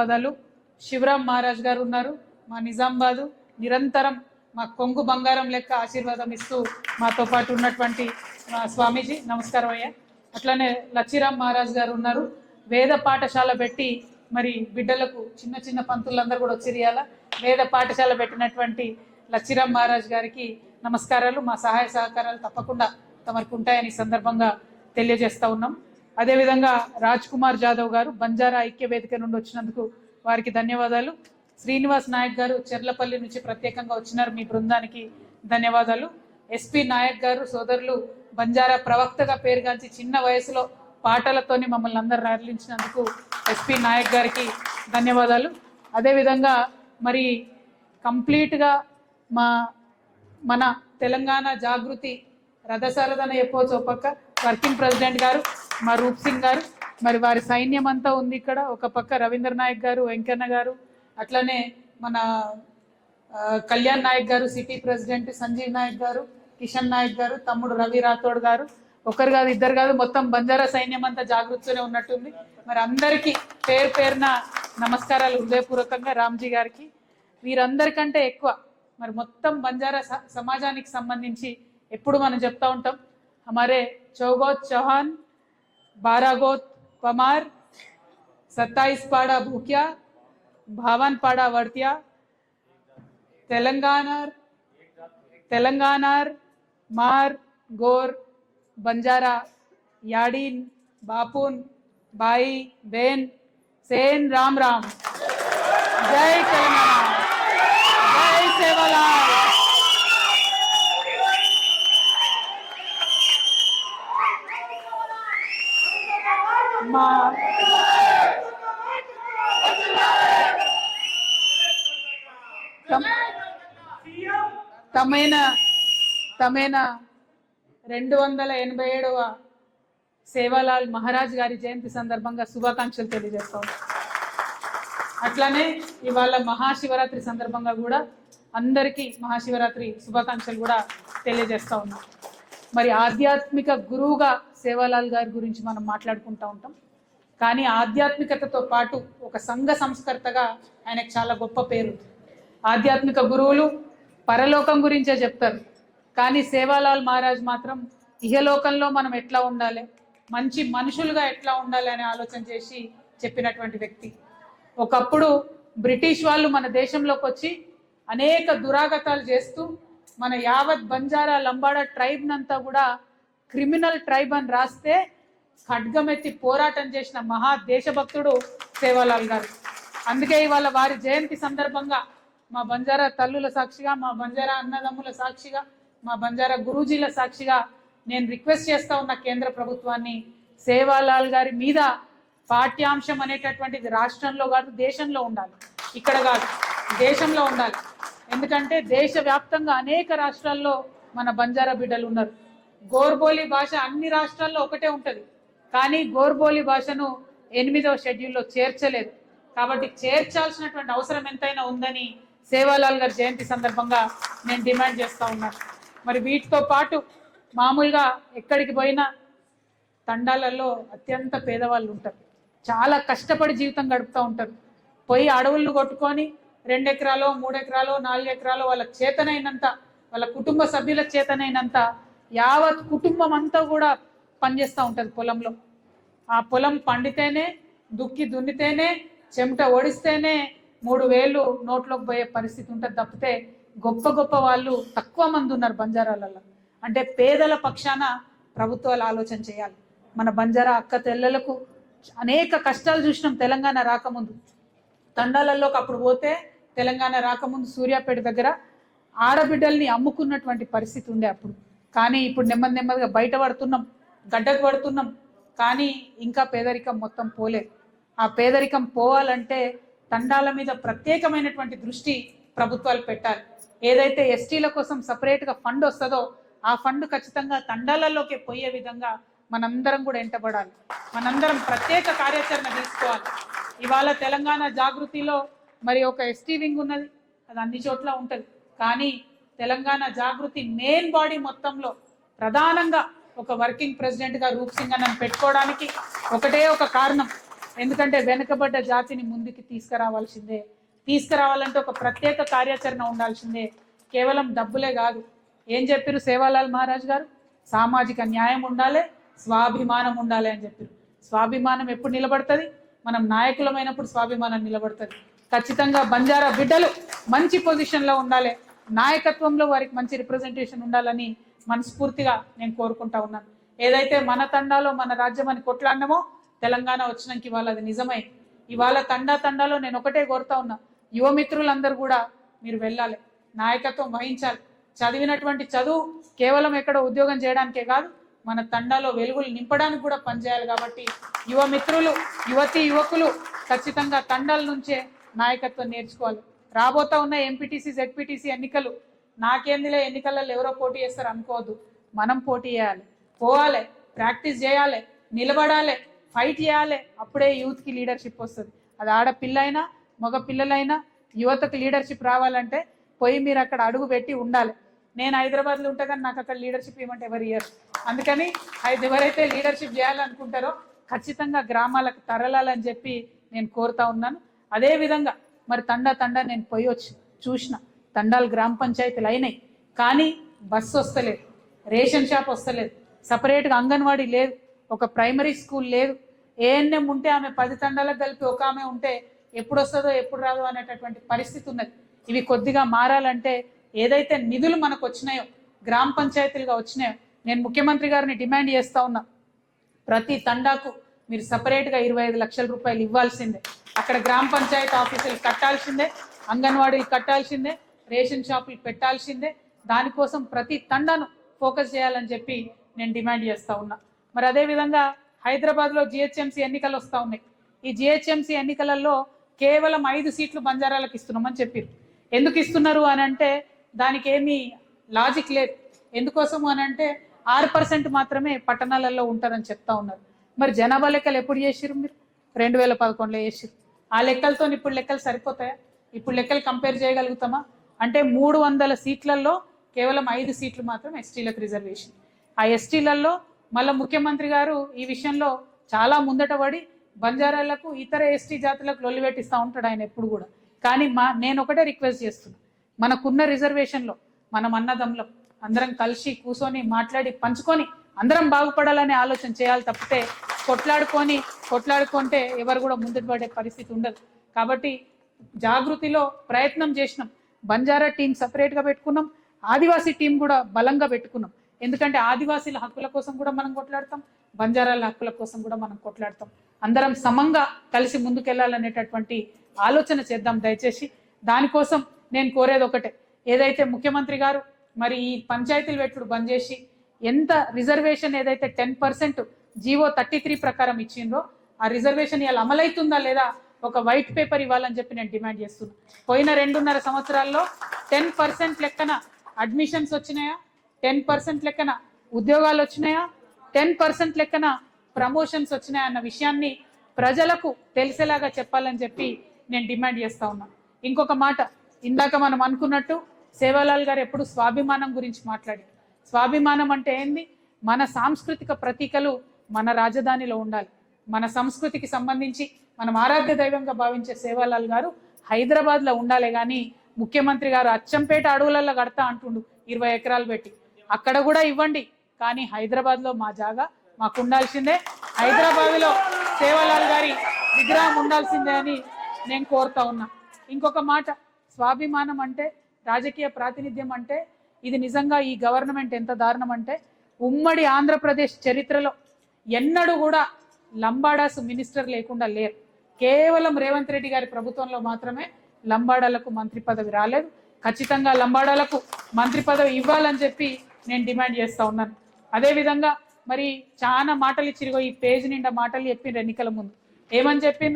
పదాలు శివరాం మహారాజ్ గారు ఉన్నారు. మా నిజామాబాదు నిరంతరం మా కొంగు బంగారం లెక్క ఆశీర్వాదం ఇస్తూ మాతో పాటు ఉన్నటువంటి మా స్వామీజీ నమస్కారం అయ్యా. అట్లానే లచ్చిరామ్ మహారాజ్ గారు ఉన్నారు. వేద పాఠశాల పెట్టి మరి బిడ్డలకు చిన్న చిన్న పంతులందరూ కూడా వచ్చిరియాల వేద పాఠశాల పెట్టినటువంటి లచ్చిరామ్ మహారాజ్ గారికి నమస్కారాలు. మా సహాయ సహకారాలు తప్పకుండా తమకు ఉంటాయని సందర్భంగా తెలియజేస్తా ఉన్నాం. అదేవిధంగా రాజ్ కుమార్ జాదవ్ గారు బంజారా ఐక్య వేదిక నుండి వచ్చినందుకు వారికి ధన్యవాదాలు. శ్రీనివాస్ నాయక్ గారు చెర్లపల్లి నుంచి ప్రత్యేకంగా వచ్చినారు, మీ బృందానికి ధన్యవాదాలు. ఎస్పీ నాయక్ గారు సోదరులు బంజారా ప్రవక్తగా పేరుగాంచి చిన్న వయసులో పాటలతోని మమ్మల్ని అందరు రగిలించినందుకు ఎస్పీ నాయక్ గారికి ధన్యవాదాలు. అదేవిధంగా మరి కంప్లీట్గా మన తెలంగాణ జాగృతి రథసారథన ఎప్పో పక్క వర్కింగ్ ప్రెసిడెంట్ గారు మా రూప్ సింగ్ గారు, మరి వారి సైన్యం అంతా ఉంది ఇక్కడ. ఒక పక్క రవీంద్ర నాయక్ గారు, వెంకన్న గారు, అట్లనే మన కళ్యాణ్ నాయక్ గారు సిటీ ప్రెసిడెంట్, సంజీవ్ నాయక్ గారు, కిషన్ నాయక్ గారు, తమ్ముడు రవి రాథోడ్ గారు, ఒకరు కాదు ఇద్దరు కాదు మొత్తం బంజారా సైన్యం అంతా జాగృతితోనే ఉన్నట్టుంది. మరి అందరికీ పేరు పేరున నమస్కారాలు హృదయపూర్వకంగా. రామ్జీ గారికి వీరందరికంటే ఎక్కువ మరి మొత్తం బంజారా సమాజానికి సంబంధించి ఎప్పుడు మనం చెప్తా ఉంటాం, हमारे चौगोत चौहान, 12 गोत पमार, 27 पाड़ा भूकिया, 52 पाड़ा वर्तिया, तेलंगानार मार गोर बंजारा याडीन बापून बाई बेन सेन राम राम. जय तेलंगाना, जय सेवालाल. తమైన 287వ సేవాలాల్ మహారాజ్ గారి జయంతి సందర్భంగా శుభాకాంక్షలు తెలియజేస్తాం. అట్లానే ఇవాళ మహాశివరాత్రి సందర్భంగా కూడా అందరికీ మహాశివరాత్రి శుభాకాంక్షలు కూడా తెలియజేస్తా ఉన్నాం. మరి ఆధ్యాత్మిక గురువుగా సేవాలాల్ గారి గురించి మనం మాట్లాడుకుంటూ ఉంటాం, కానీ ఆధ్యాత్మికతతో పాటు ఒక సంఘ సంస్కర్తగా ఆయనకు చాలా గొప్ప పేరు. ఆధ్యాత్మిక గురువులు పరలోకం గురించే చెప్తారు, కానీ సేవాలాల్ మహారాజ్ మాత్రం ఇహలోకంలో మనం ఎట్లా ఉండాలి, మంచి మనుషులుగా ఎట్లా ఉండాలి అనే ఆలోచన చేసి చెప్పినటువంటి వ్యక్తి. ఒకప్పుడు బ్రిటిష్ వాళ్ళు మన దేశంలోకి వచ్చి అనేక దురాగతాలు చేస్తూ మన యావత్ బంజారా లంబాడా ట్రైబ్నంతా కూడా క్రిమినల్ ట్రైబ్ అని రాస్తే ఖడ్గమెత్తి పోరాటం చేసిన మహా దేశభక్తుడు సేవాలాల్ గారు. అందుకే ఇవాళ వారి జయంతి సందర్భంగా మా బంజారా తల్లుల సాక్షిగా, మా బంజారా అన్నదమ్ముల సాక్షిగా, మా బంజారా గురూజీల సాక్షిగా నేను రిక్వెస్ట్ చేస్తా ఉన్న కేంద్ర ప్రభుత్వాన్ని, సేవాలాల్ గారి మీద పాఠ్యాంశం అనేటటువంటిది రాష్ట్రంలో కాదు దేశంలో ఉండాలి, ఇక్కడ కాదు దేశంలో ఉండాలి. ఎందుకంటే దేశవ్యాప్తంగా అనేక రాష్ట్రాల్లో మన బంజారా బిడ్డలు ఉన్నారు. గోర్బోలి భాష అన్ని రాష్ట్రాల్లో ఒకటే ఉంటుంది, కానీ గోర్బోలి భాషను 8వ షెడ్యూల్లో చేర్చలేదు. కాబట్టి చేర్చాల్సినటువంటి అవసరం ఎంతైనా ఉందని సేవాలాల్ గారి జయంతి సందర్భంగా నేను డిమాండ్ చేస్తూ ఉన్నాను. మరి వీటితో పాటు మామూలుగా ఎక్కడికి పోయినా తండాలలో అత్యంత పేదవాళ్ళు ఉంటారు, చాలా కష్టపడి జీవితం గడుపుతూ ఉంటారు. పోయి అడవులను కొట్టుకొని 2 ఎకరాలో 3 ఎకరాలో 4 ఎకరాలో వాళ్ళకి చేతనైనంత, వాళ్ళ కుటుంబ సభ్యుల చేతనైనంత యావత్ కుటుంబం అంతా కూడా పనిచేస్తూ ఉంటుంది పొలంలో. ఆ పొలం పండితేనే, దున్నితేనే, చెమట ఓడిస్తేనే 3000 నోట్లోకి పోయే పరిస్థితి ఉంటుంది తప్పితే గొప్ప గొప్ప వాళ్ళు తక్కువ మంది ఉన్నారు బంజారాలలో. అంటే పేదల పక్షాన ప్రభుత్వాలు ఆలోచన చేయాలి. మన బంజారా అక్క తెల్లలకు అనేక కష్టాలు చూసినాం తెలంగాణ రాకముందు. తండాలలోకి అప్పుడు పోతే తెలంగాణ రాకముందు సూర్యాపేట దగ్గర ఆడబిడ్డల్ని అమ్ముకున్నటువంటి పరిస్థితి ఉండే అప్పుడు. కానీ ఇప్పుడు నెమ్మదిగా బయట పడుతున్నాం, గడ్డకు పడుతున్నాం, కానీ ఇంకా పేదరికం మొత్తం పోలేదు. ఆ పేదరికం పోవాలంటే తండాల మీద ప్రత్యేకమైనటువంటి దృష్టి ప్రభుత్వాలు పెట్టాలి. ఏదైతే ఎస్టీల కోసం సపరేట్గా ఫండ్ వస్తుందో ఆ ఫండ్ ఖచ్చితంగా తండాలలోకి పోయే విధంగా మనందరం కూడా ఎంటబడాలి. మనందరం ప్రత్యేక కార్యాచరణ తీసుకోవాలి. ఇవాళ తెలంగాణ జాగృతిలో మరి ఒక ఎస్టీ వింగ్ ఉన్నది, అది అన్ని చోట్ల ఉంటుంది. కానీ తెలంగాణ జాగృతి మెయిన్ బాడీ మొత్తంలో ప్రధానంగా ఒక వర్కింగ్ ప్రెసిడెంట్గా రూప్ సింగ్ అన్నను పెట్టుకోవడానికి ఒకటే ఒక కారణం, ఎందుకంటే వెనుకబడ్డ జాతిని ముందుకు తీసుకురావాల్సిందే. తీసుకురావాలంటే ఒక ప్రత్యేక కార్యాచరణ ఉండాల్సిందే. కేవలం డబ్బులే కాదు. ఏం చెప్పారు సేవాలాల్ మహారాజ్ గారు? సామాజిక న్యాయం ఉండాలి, స్వాభిమానం ఉండాలి అని చెప్పారు. స్వాభిమానం ఎప్పుడు నిలబడుతుంది? మనం నాయకులమైనప్పుడు స్వాభిమానం నిలబడుతుంది. ఖచ్చితంగా బంజారా బిడ్డలు మంచి పొజిషన్లో ఉండాలి, నాయకత్వంలో వారికి మంచి రిప్రజెంటేషన్ ఉండాలని మనస్ఫూర్తిగా నేను కోరుకుంటా ఉన్నాను. ఏదైతే మన తండాలో మన రాజ్యం అని కొట్లాడినామో తెలంగాణ వచ్చినాక ఇవాళ అది నిజమై ఇవాళ తండాలో నేను ఒకటే కోరుతా ఉన్నా, యువమిత్రులందరూ కూడా మీరు వెళ్ళాలి, నాయకత్వం వహించాలి. చదివినటువంటి చదువు కేవలం ఎక్కడ ఉద్యోగం చేయడానికే కాదు, మన తండాలో వెలుగులు నింపడానికి కూడా పనిచేయాలి. కాబట్టి యువమిత్రులు యువకులు ఖచ్చితంగా తండాల నుంచే నాయకత్వం నేర్చుకోవాలి. రాబోతా ఉన్న ఎంపీటీసీ జెడ్పీటీసీ ఎన్నికలు నాకేందిలే ఎన్నికలలో ఎవరో పోటీ చేస్తారు అనుకోవద్దు. మనం పోటీ చేయాలి, పోవాలి, ప్రాక్టీస్ చేయాలి, నిలబడాలి, ఫైట్ చేయాలి. అప్పుడే యూత్కి లీడర్షిప్ వస్తుంది. అది ఆడపిల్లైనా మగ పిల్లలైనా యువతకు లీడర్షిప్ రావాలంటే పోయి మీరు అక్కడ అడుగు పెట్టి ఉండాలి. నేను హైదరాబాద్లో ఉంటా కానీ నాకు అక్కడ లీడర్షిప్ ఇవ్వమంటే ఎవరు ఇయ్యరు. అందుకని ఎవరైతే లీడర్షిప్ చేయాలనుకుంటారో ఖచ్చితంగా గ్రామాలకు తరలాలని చెప్పి నేను కోరుతా ఉన్నాను. అదేవిధంగా మరి తండా నేను పోయి వచ్చి చూసిన తండాలు గ్రామ పంచాయతీలు అయినాయి, కానీ బస్సు వస్తలేదు, రేషన్ షాప్ వస్తలేదు, సపరేట్గా అంగన్వాడీ లేదు, ఒక ప్రైమరీ స్కూల్ లేదు. ఏఎన్ఎం ఉంటే ఆమె 10 తండాలకు కలిపి ఒక ఆమె ఉంటే ఎప్పుడు వస్తుందో ఎప్పుడు రాదో అనేటటువంటి పరిస్థితి ఉన్నది. ఇవి కొద్దిగా మారాలంటే ఏదైతే నిధులు మనకు వచ్చినాయో గ్రామ పంచాయతీలుగా వచ్చినాయో నేను ముఖ్యమంత్రి గారిని డిమాండ్ చేస్తూ ఉన్నా, ప్రతి తండాకు మీరు సపరేట్గా 25 లక్షల రూపాయలు ఇవ్వాల్సిందే. అక్కడ గ్రామ పంచాయతీ ఆఫీసులు కట్టాల్సిందే, అంగన్వాడీలు కట్టాల్సిందే, రేషన్ షాపులు పెట్టాల్సిందే. దానికోసం ప్రతి తండాను ఫోకస్ చేయాలని చెప్పి నేను డిమాండ్ చేస్తూ ఉన్నా. మరి అదేవిధంగా హైదరాబాద్లో జిహెచ్ఎంసీ ఎన్నికలు వస్తూ ఉన్నాయి. ఈ జిహెచ్ఎంసీ ఎన్నికలలో కేవలం 5 సీట్లు బంజారాలకు ఇస్తున్నామని చెప్పారు. ఎందుకు ఇస్తున్నారు అని అంటే దానికి ఏమీ లాజిక్ లేదు. ఎందుకోసము అని అంటే 6% మాత్రమే పట్టణాలలో ఉంటారని చెప్తా ఉన్నారు. మరి జనాభా లెక్కలు ఎప్పుడు చేసిరు? మీరు 2011లో చేసిరు. ఆ లెక్కలతో ఇప్పుడు లెక్కలు సరిపోతాయా? ఇప్పుడు లెక్కలు కంపేర్ చేయగలుగుతామా? అంటే 300 సీట్లలో కేవలం 5 సీట్లు మాత్రం ఎస్టీలకు రిజర్వేషన్. ఆ ఎస్టీలలో మళ్ళీ ముఖ్యమంత్రి గారు ఈ విషయంలో చాలా ముందట పడి బంజారాలకు ఇతర ఎస్టీ జాతులకు లొల్లి పెట్టిస్తూ ఉంటాడు ఆయన ఎప్పుడు కూడా. కానీ నేను ఒకటే రిక్వెస్ట్ చేస్తున్నా, మనకున్న రిజర్వేషన్లో మనం అన్నదమ్ములం అందరం కలిసి కూర్చొని మాట్లాడి పంచుకొని అందరం బాగుపడాలనే ఆలోచన చేయాలి తప్పితే కొట్లాడుకుంటే ఎవరు కూడా ముందుకు పడే పరిస్థితి ఉండదు. కాబట్టి జాగృతిలో ప్రయత్నం చేసినాం. బంజారా టీం సపరేట్గా పెట్టుకున్నాం, ఆదివాసీ టీం కూడా బలంగా పెట్టుకున్నాం. ఎందుకంటే ఆదివాసీల హక్కుల కోసం కూడా మనం కొట్లాడతాం, బంజారాల హక్కుల కోసం కూడా మనం కొట్లాడతాం. అందరం సమంగా కలిసి ముందుకెళ్లాలనేటటువంటి ఆలోచన చేద్దాం దయచేసి. దానికోసం నేను కోరేది ఒకటే, ఏదైతే ముఖ్యమంత్రి గారు మరి ఈ పంచాయతీలు పెట్టుడు బంద్ చేసి ఎంత రిజర్వేషన్ ఏదైతే 10% జీవో 33 ప్రకారం ఇచ్చిండ్రో ఆ రిజర్వేషన్ ఇవాళ అమలవుతుందా లేదా ఒక వైట్ పేపర్ ఇవ్వాలని చెప్పి నేను డిమాండ్ చేస్తున్నా. పోయిన 2.5 సంవత్సరాల్లో 10% లెక్కన అడ్మిషన్స్ వచ్చినాయా? 10% లెక్కన ఉద్యోగాలు వచ్చినాయా? 10% లెక్కన ప్రమోషన్స్ వచ్చినాయా అన్న విషయాన్ని ప్రజలకు తెలిసేలాగా చెప్పాలని చెప్పి నేను డిమాండ్ చేస్తా ఉన్నా. ఇంకొక మాట, ఇందాక మనం అనుకున్నట్టు సేవాలాల్ గారు ఎప్పుడు స్వాభిమానం గురించి మాట్లాడారు. స్వాభిమానం అంటే ఏంది? మన సాంస్కృతిక ప్రతీకలు మన రాజధానిలో ఉండాలి. మన సంస్కృతికి సంబంధించి మనం ఆరాధ్య దైవంగా భావించే సేవాలాల్ గారు హైదరాబాద్లో ఉండాలి. కానీ ముఖ్యమంత్రి గారు అచ్చంపేట అడవులలో కడతా అంటుండు 20 ఎకరాలు పెట్టి. అక్కడ కూడా ఇవ్వండి, కానీ హైదరాబాద్లో మా జాగా మాకు ఉండాల్సిందే, హైదరాబాద్లో సేవాలాల్ గారి విగ్రహం ఉండాల్సిందే అని నేను కోరుతా ఉన్నా. ఇంకొక మాట, స్వాభిమానం అంటే రాజకీయ ప్రాతినిధ్యం అంటే ఇది నిజంగా ఈ గవర్నమెంట్ ఎంత దారుణం అంటే ఉమ్మడి ఆంధ్రప్రదేశ్ చరిత్రలో ఎన్నడూ కూడా లంబాడాస్ మినిస్టర్ లేకుండా లేరు. కేవలం రేవంత్ రెడ్డి గారి ప్రభుత్వంలో మాత్రమే లంబాడాలకు మంత్రి పదవి రాలేదు. ఖచ్చితంగా లంబాడాలకు మంత్రి పదవి ఇవ్వాలని చెప్పి నేను డిమాండ్ చేస్తూ ఉన్నాను. అదేవిధంగా మరి చాలా మాటలు ఇచ్చిరుగో ఈ పేజ్ నిండా మాటలు చెప్పిండ్రు ఎన్నికల ముందు. ఏమని చెప్పిండ్రు?